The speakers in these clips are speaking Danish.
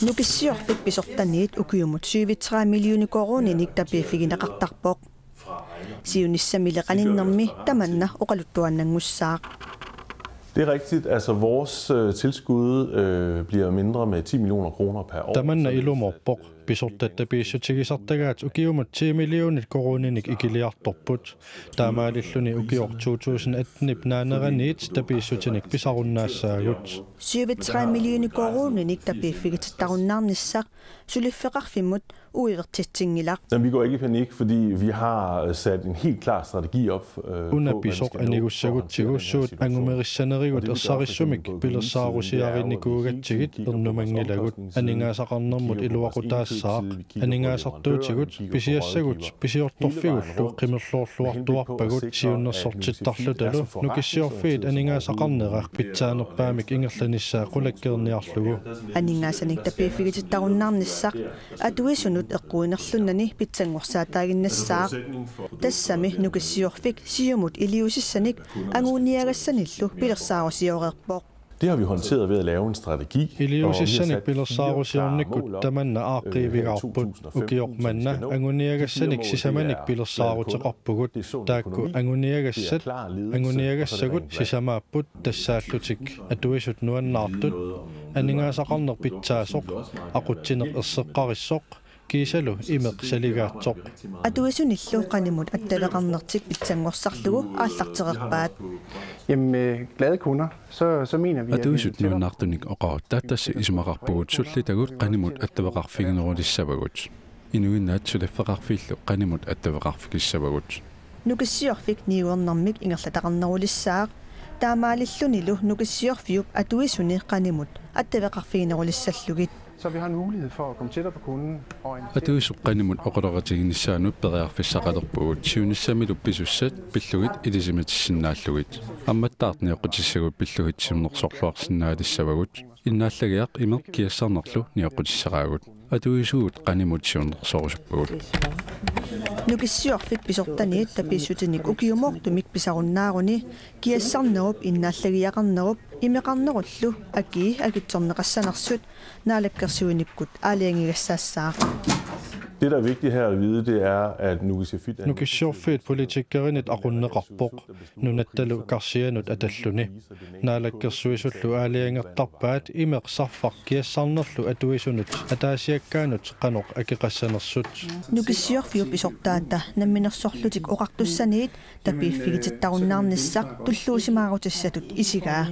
Nukisiorfik pisortaniit ukiumut 73 miljooner korooninik tapiifiginaqartarpoq. Siunissamileqaninnermi tamanna oqaluttuannanngussaaq. Det er rigtigt. Altså vores tilskud bliver mindre med 10 millioner kroner per år. Tamanna ilumorpoq pisortattapiissutigisartagaat ukiumut 10 miljooner korooninik ikiliartorput. Taamaalilluni ukior 2018 ipnaaneraniit tapiissutinik pisarunaassaagut. 73 miljooner korooninik tapiiffigitarunnarnissaq suliffeqarfimmut uivertittingilaq. Vi går ikke i panik, fordi vi har sat en helt klar strategi op Unapisoq anigussagutsigussuut angumerissanerigut ersarissumik pilersaarusiarinikuugatsigit ernumangilagut aningaasaqarnermut iluaqutaassaaq aningaasartuutigut pisiassagut pisiortorfigullu qimerluorluartuarpagut siunnersortittarlutalu nukissiorfiit aningaasaqarneraq pitsaanerpaamik ingerlanissaa qulakkeerniarlugu aningaassanik tapiiffigitarunnarnissaq atuisunut eqquinerlunnani pitsanngorsaataaginnassaq tassami nukissiorfik siumut iliusissanik anguuniagassanillu pilersaarusiorerpoq. Det har vi håndteret ved at lave en strategi. Iliusissanik pilersaarusiornikkut tamanna aaqiivigaarput ukiormanna anguuniagassanik sisamanik pilersaaruteqarpugut taakku anguuniagassagut sisamaapput tassaallutik atuisut nuannaartut aningaasaqarner pitsaasoq aqutsineq erseqqarissoq kiisalu imeq saligaatsoq atuisunillu qanimut attaleqarnertik pitsanngorssarlugu aallarteqerpaat. Jamen glade kunder, så mener vi atuisut nuannaartunik oqaruttaattassi isumaqarpugut sullitagut qanimut attaveqarfiginerulissavagut inuinnaat suliffeqarfiillu qanimut attaveqarfikissavagut nukissiorfik niuernermik ingerlataqarnerulissaaq taamaalillunilu nukissiorfiup atuisuni qanimut attaveqarfiginerulissallugit. Så vi har en mulighed for at komme tættere på kunden og atuisuq qanimut oqoloratiginissaanut periarfissaqalerpugut siunissamilu pisussat pillugit ilisimatissinnaallugit ammattaartniaqqutissagут pillugitsimnersorluarsinnaalisavagut innaallagiaq imeq kiassarnerlu niaqqutissaqaagut atuisugut qanimut siunnersorusuppugut nukissiorfik pisortaniit tapiissutinik ukiumortumik pisarunnaaruни kiassarnerup innaallagiaqarnerup imeqarnerullu akitsorneqassanersut naalakkersuinikkut aaliangigassaassaaq. Det, der er vigtigt her at vide, det er, at nukissiorfiit politikkerinit aqunneqarpoq nunattalu karsianut atalluni naalakkersuisullu aaliangertarpaat imeqsarfaq kiassarnerlu atuisunut ataasiakkaanut qanoq akiqassanersut nukissiorfiup isortaata namminersorlutik oqartussaniit tapiiffigitittarunnarnissaq tulluusimaarutisatut isigaa.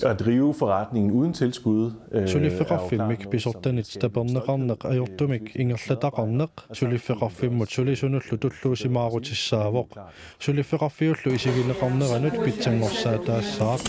At drive forretningen uden tilskud suliffeqarfimmik pisortanit taperneqarneq ajortumik ingerlataqarneq suliffeqarfimmut sulisunullu tulluusimaarutissaavoq suliffeqarfiullu isigileqarneranut pitsanngorsaataassaaq